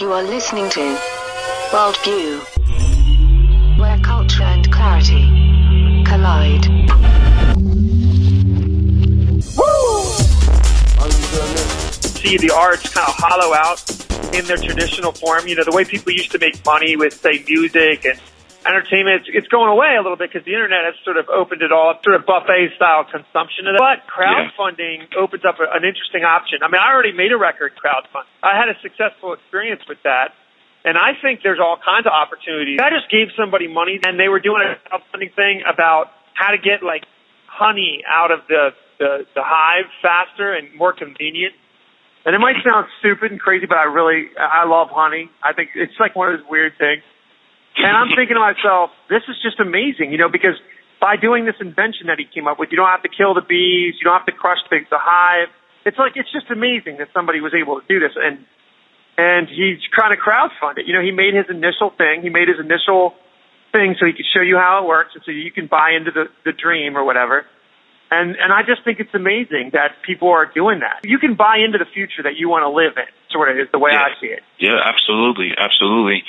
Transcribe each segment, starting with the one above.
You are listening to WORLDVIEW, where culture and clarity collide. See the arts kind of hollow out in their traditional form. You know, the way people used to make money with, say, music and entertainment, it's going away a little bit because the internet has sort of opened it all up, sort of buffet-style consumption of that. But crowdfunding opens up an interesting option. I mean, I already made a record crowdfunding. I had a successful experience with that, and I think there's all kinds of opportunities. I just gave somebody money, and they were doing a crowdfunding thing about how to get, like, honey out of the hive faster and more convenient. And it might sound stupid and crazy, but I love honey. I think it's like one of those weird things. And I'm thinking to myself, this is just amazing, you know, because by doing this invention that he came up with, you don't have to kill the bees, you don't have to crush the hive. It's just amazing that somebody was able to do this. And he's trying to crowdfund it. You know, he made his initial thing. He made his initial thing so he could show you how it works and so you can buy into the dream or whatever. And I just think it's amazing that people are doing that. You can buy into the future that you want to live in, sort of, is the way I see it. Yeah, absolutely, absolutely.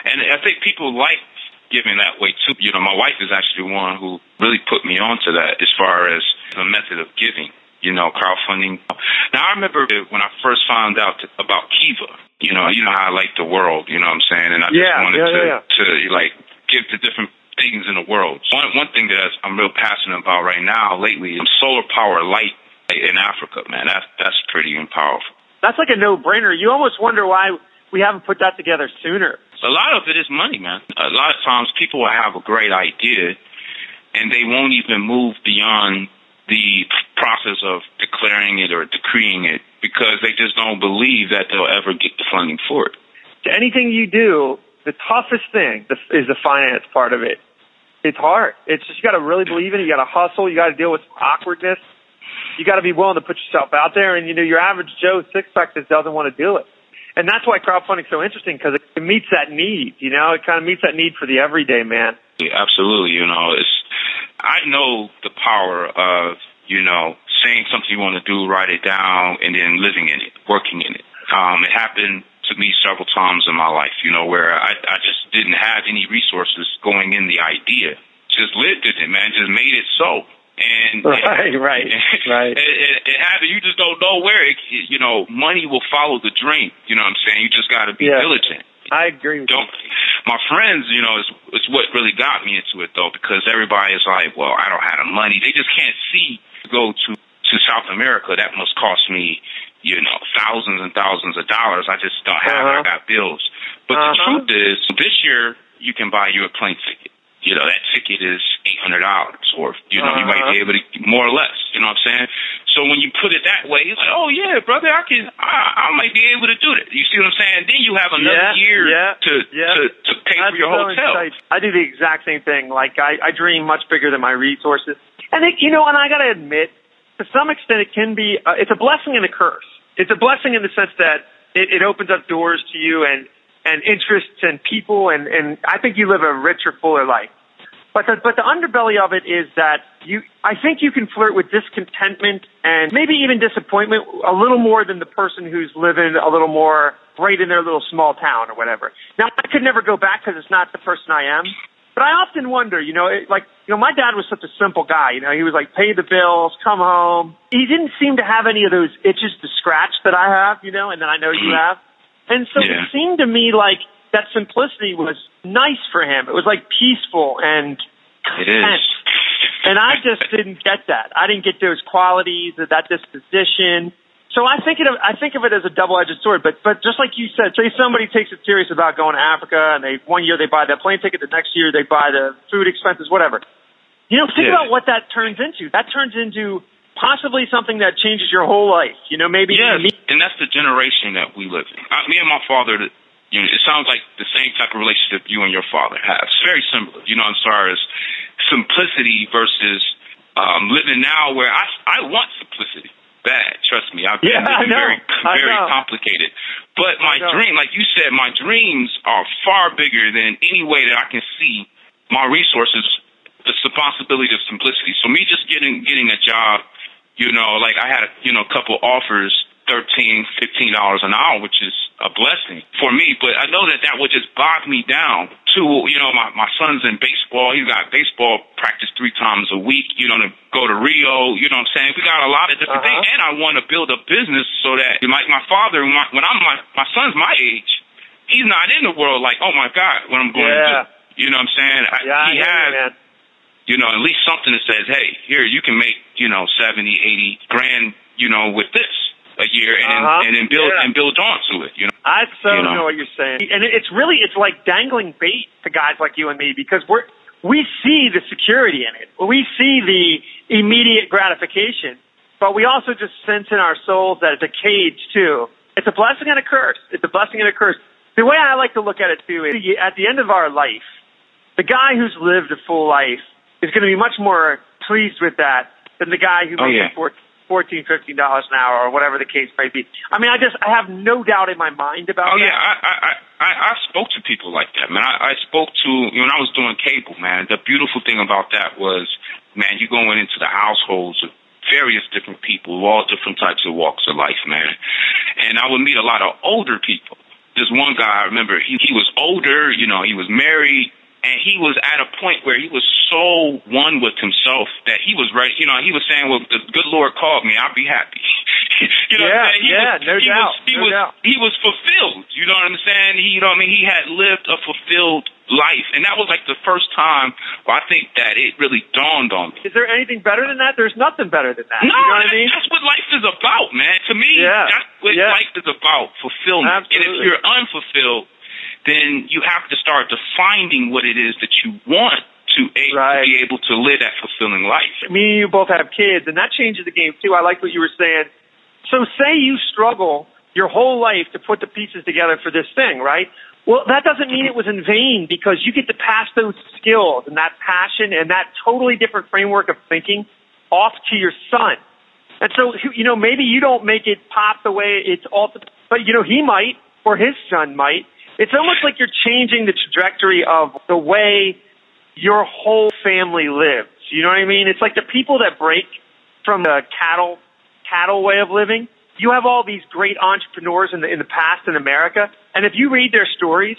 And I think people like giving that way, too. You know, my wife is actually one who really put me onto that as far as the method of giving, you know, crowdfunding. Now, I remember when I first found out about Kiva, you know how I like the world, you know what I'm saying? And I just wanted to like, give to different things in the world. One thing that I'm real passionate about right now lately is solar power light in Africa, man. That's pretty powerful. That's like a no-brainer. You almost wonder why we haven't put that together sooner. A lot of it is money, man. A lot of times people will have a great idea and they won't even move beyond the process of declaring it or decreeing it because they just don't believe that they'll ever get the funding for it. Anything you do, the toughest thing is the finance part of it. It's hard. It's just you got to really believe in it. You got to hustle. You got to deal with awkwardness. You got to be willing to put yourself out there. And, you know, your average Joe six-pack just doesn't want to do it. And that's why crowdfunding is so interesting because it meets that need. You know, it kind of meets that need for the everyday man. Yeah, absolutely. You know, I know the power of, you know, saying something you want to do, write it down, and then living in it, working in it. It happened to me several times in my life, you know, where I just didn't have any resources going in the idea. Just lived in it, man. Just made it so. And right. It happened. You just don't know where it, you know, money will follow the dream. You know what I'm saying? You just got to be diligent. I agree with you. My friends, you know, is what really got me into it, though, because everybody is like, well, I don't have the money. They just can't see to go to South America. That must cost me, you know, thousands and thousands of dollars. I just don't have it. I got bills. But the truth is, this year, you can buy you a plane ticket. You know, that ticket is $800 or, you know, you might be able to, more or less, you know what I'm saying? So when you put it that way, it's like, oh, yeah, brother, I might be able to do that. You see what I'm saying? Then you have another year to pay for your hotel. I do the exact same thing. Like, I dream much bigger than my resources. And, you know, and I got to admit, to some extent, it can be, it's a blessing and a curse. It's a blessing in the sense that it opens up doors to you and interests and people, and I think you live a richer, fuller life. But the underbelly of it is that I think you can flirt with discontentment and maybe even disappointment a little more than the person who's living a little more right in their little small town or whatever. Now, I could never go back because it's not the person I am. But I often wonder, you know, my dad was such a simple guy. You know, he was like, pay the bills, come home. He didn't seem to have any of those itches to scratch that I have, you know, and that I know you have. And so it seemed to me like that simplicity was nice for him. It was like peaceful and content. And I just didn't get that. I didn't get those qualities, that disposition. So I think of it as a double-edged sword. But just like you said, say somebody takes it serious about going to Africa, and one year they buy that plane ticket, the next year they buy the food expenses, whatever. You know, think about what that turns into. That turns into possibly something that changes your whole life. You know, maybe. Yes, and that's the generation that we live in. Me and my father, you know, it sounds like the same type of relationship you and your father have. It's very similar, you know, as far as simplicity versus living now, where I want simplicity. Bad, trust me. I've been very complicated. But my dream, like you said, my dreams are far bigger than any way that I can see my resources. It's the possibility of simplicity. So me just getting a job, you know, like I had a couple offers $13, $15 an hour, which is a blessing for me. But I know that would just bog me down to, my son's in baseball. He's got baseball practice 3 times a week, to go to Rio, you know what I'm saying? We got a lot of different things. And I want to build a business so that, like my father, when my son's my age, he's not in the world like, oh my God, what I'm going to do. You know what I'm saying? He has, at least something that says, hey, here, you can make, 70, 80 grand, with this a year and then build on to it, I know what you're saying. And it's like dangling bait to guys like you and me, because we see the security in it. We see the immediate gratification, but we also just sense in our souls that it's a cage too. It's a blessing and a curse. It's a blessing and a curse. The way I like to look at it too is at the end of our life, the guy who's lived a full life is going to be much more pleased with that than the guy who makes $14, $15 an hour, or whatever the case might be. I mean, I have no doubt in my mind about that. I spoke to people like that, man. I spoke to, when I was doing cable, man, the beautiful thing about that was, man, you going into the households of various different people, all different types of walks of life, man. And I would meet a lot of older people. This one guy, I remember, he was older, he was married, and he was at a point where he was so one with himself that he was ready. He was saying, well, the good Lord called me, I'll be happy. No doubt. He was fulfilled. You know what I'm saying? He had lived a fulfilled life. And that was like the first time where I think that it really dawned on me. Is there anything better than that? There's nothing better than that. No, you know what I mean? That's what life is about, man. To me, that's what life is about, fulfillment. Absolutely. And if you're unfulfilled, then you have to start defining what it is that you want to be able to live that fulfilling life. Me and you both have kids, and that changes the game too. I like what you were saying. So say you struggle your whole life to put the pieces together for this thing, right? Well, that doesn't mean it was in vain, because you get to pass those skills and that passion and that totally different framework of thinking off to your son. And so, maybe you don't make it pop the way it's all, but he might, or his son might. It's almost like you're changing the trajectory of the way your whole family lives. You know what I mean? It's like the people that break from the cattle way of living. You have all these great entrepreneurs in the past in America, and if you read their stories,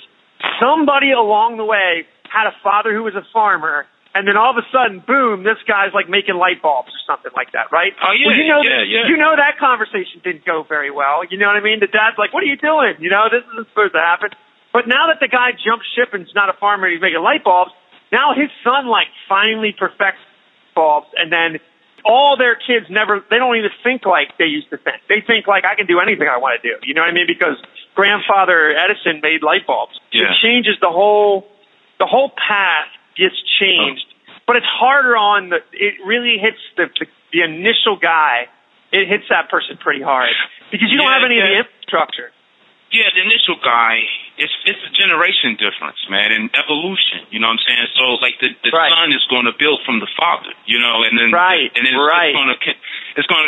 somebody along the way had a father who was a farmer, and then all of a sudden, boom, this guy's like making light bulbs or something like that, right? Oh, yeah, well, that conversation didn't go very well. You know what I mean? The dad's like, what are you doing? This isn't supposed to happen. But now that the guy jumped ship and is not a farmer, he's making light bulbs, now his son finally perfects bulbs, and then all their kids they don't even think like they used to think. They think like, I can do anything I want to do. You know what I mean? Because grandfather Edison made light bulbs. Yeah. It changes the whole path gets changed. But it's harder it really hits the initial guy. It hits that person pretty hard because you don't have any of the infrastructure. Yeah, the initial guy, it's a generation difference, man, and evolution. You know what I'm saying? So like the son is going to build from the father, and then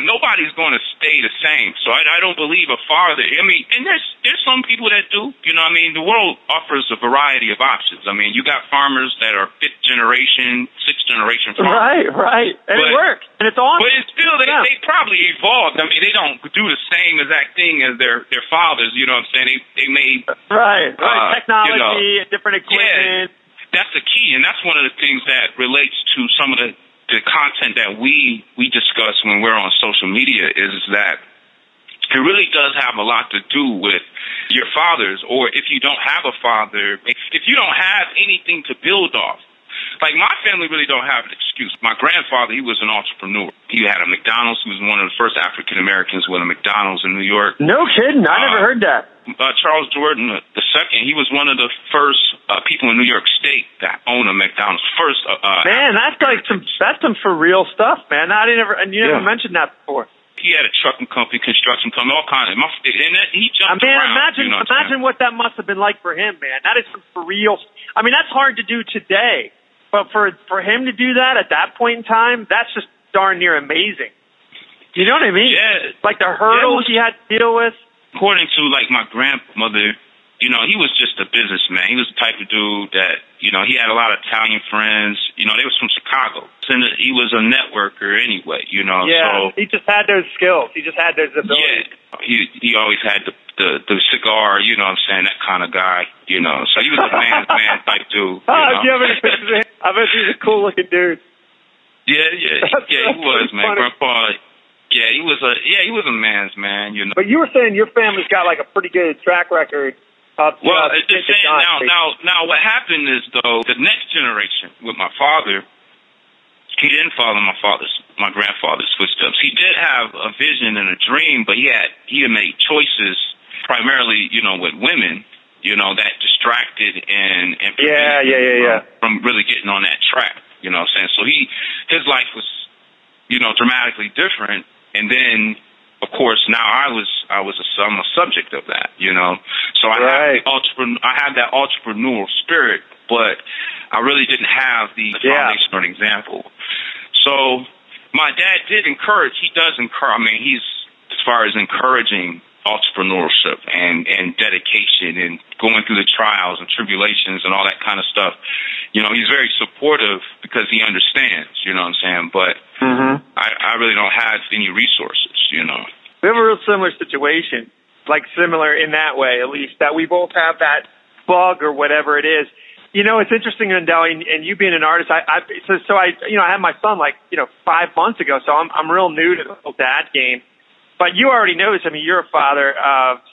nobody's going to stay the same. So I don't believe a father. I mean, and there's some people that do. You know what I mean? The world offers a variety of options. I mean, you got farmers that are 5th generation, 6th generation farmers. Right. And it works. And it's awesome. But it's still, they probably evolved. I mean, they don't do the same exact thing as their fathers. You know what I'm saying? They made technology, different equipment. Yeah, that's the key, and that's one of the things that relates to some of the content that we discuss when we're on social media, is that it really does have a lot to do with your fathers, or if you don't have a father, if you don't have anything to build off. Like, my family really don't have an excuse. My grandfather, he was an entrepreneur. He had a McDonald's. He was one of the first African-Americans with a McDonald's in New York. No kidding. I never heard that. Charles Jordan II, he was one of the first people in New York State that owned a McDonald's. Man, that's some for real stuff, man. You never mentioned that before. He had a trucking company, construction company, all kinds of. He jumped around. Imagine what that must have been like for him, man. That is some for real. I mean, that's hard to do today. But for him to do that at that point in time, that's just darn near amazing. You know what I mean? Yeah. Like the hurdles he had to deal with. According to, like, my grandmother, you know, he was just a businessman. He was the type of dude that, you know, he had a lot of Italian friends. You know, they was from Chicago. So he was a networker anyway, you know. Yeah, so, he just had those skills. He just had those abilities. Yeah, he always had the cigar, you know what I'm saying, that kind of guy, you know. So he was a man's man type dude. Do you have any pictures of him? I bet he's a cool-looking dude. Yeah, he was, man. Funny. Grandpa, he was a man's man, you know. But you were saying your family's got like a pretty good track record. Well, just saying now what happened is, though, the next generation with my father, he didn't follow my grandfather's footsteps. He did have a vision and a dream, but he had made choices primarily, you know, with women, you know, that distracted and from really getting on that track, you know what I'm saying? So his life was, you know, dramatically different, and then, of course, now I'm a subject of that, you know. So I have that entrepreneurial spirit, but I really didn't have the foundation or an example. So my dad did encourage. He does encourage. I mean, he's as far as encouraging entrepreneurship and dedication and going through the trials and tribulations and all that kind of stuff. You know, he's very supportive because he understands. You know what I'm saying? But I really don't have any resources. You know. We have a real similar situation, like similar in that way, at least, that we both have that bug or whatever it is. You know, it's interesting, Lindell, and you being an artist, I had my son 5 months ago, so I'm real new to the whole dad game. But you already know this. I mean, you're a father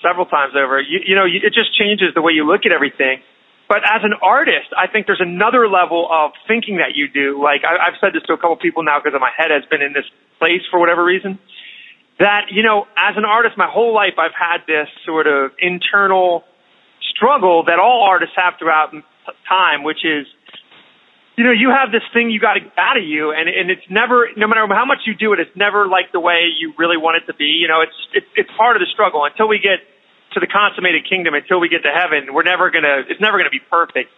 several times over. It just changes the way you look at everything. But as an artist, I think there's another level of thinking that you do. Like I've said this to a couple people now because my head has been in this place for whatever reason. That, you know, as an artist, my whole life I've had this sort of internal struggle that all artists have throughout time, which is, you know, you have this thing you got to get out of you, and it's never, no matter how much you do it, it's never like the way you really want it to be. You know, it's part of the struggle until we get to the consummated kingdom, until we get to heaven. It's never gonna be perfect.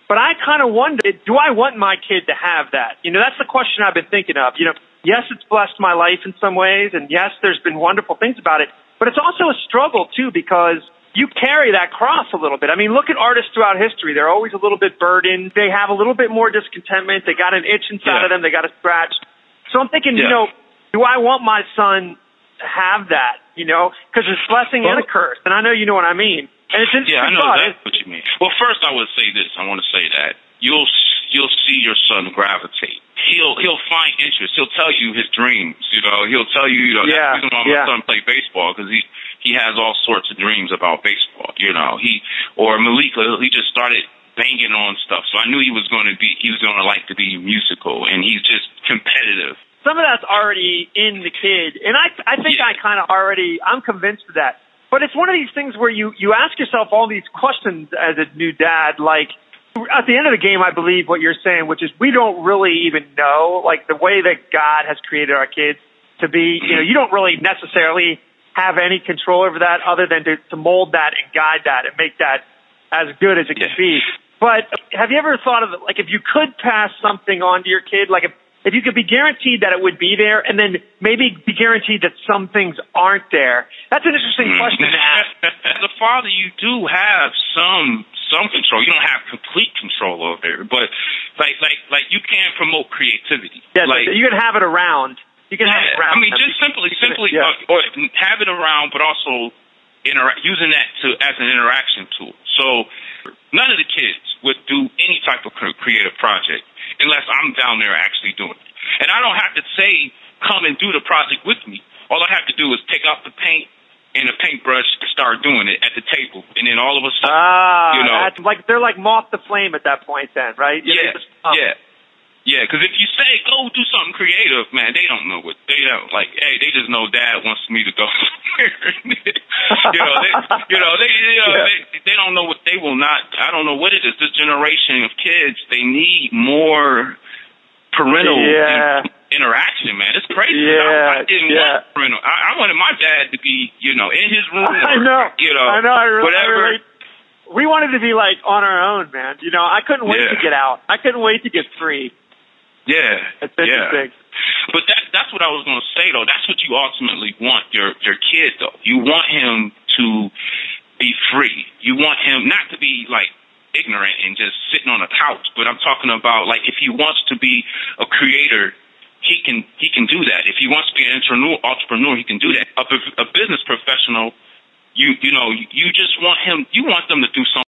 But I kind of wonder, do I want my kid to have that? You know, that's the question I've been thinking of. You know, yes, it's blessed my life in some ways, and yes, there's been wonderful things about it, but it's also a struggle too, because you carry that cross a little bit. I mean, look at artists throughout history. They're always a little bit burdened. They have a little bit more discontentment. They got an itch inside of them. They got a scratch. So I'm thinking, you know, do I want my son to have that, you know, because there's blessing and a curse. And I know you know what I mean. And it's interesting. Yeah, I know exactly what you mean. Well, first I would say this. I want to say that you'll see your son gravitate. He'll find interest. He'll tell you his dreams. You know, he'll tell you, that's the reason why my son played baseball, because he has all sorts of dreams about baseball. You know, Malika, he just started banging on stuff. So I knew he was going to like to be musical, and he's just competitive. Some of that's already in the kid, and I think I kind of I'm convinced of that. But it's one of these things where you ask yourself all these questions as a new dad, like, at the end of the game, I believe what you're saying, which is we don't really even know, like, the way that God has created our kids to be, you know, you don't really necessarily have any control over that other than to mold that and guide that and make that as good as it can be. But have you ever thought of it, like, if you could pass something on to your kid, like if you could be guaranteed that it would be there and then maybe be guaranteed that some things aren't there? That's an interesting question to ask. As a father, you do have some control. You don't have complete control over it, but like you can promote creativity. Yeah, like you can have it around. You can have it around. I mean, just simply or have it around, but also using that as an interaction tool. So none of the kids would do any type of creative project unless I'm down there actually doing it. And I don't have to say, come and do the project with me. All I have to do is take out the paint and a paintbrush and start doing it at the table. And then all of a sudden, you know. That's like, they're like moth to flame at that point then, right? Yeah, because if you say, go do something creative, man, they don't know what, they don't, like, hey, they just know dad wants me to go somewhere. They don't know what, they will not, I don't know what it is. This generation of kids, they need more parental interaction, man. It's crazy. I didn't want parental. I wanted my dad to be, you know, in his room. I know. Whatever. We wanted to be like on our own, man. You know, I couldn't wait to get out. I couldn't wait to get free. Yeah. That's interesting. But that's what I was going to say, though. That's what you ultimately want your kid, though. You want him to be free. You want him not to be like ignorant and just sitting on a couch, but I'm talking about like if he wants to be a creator, he can do that. If he wants to be an entrepreneur, he can do that. A business professional, you just want them to do something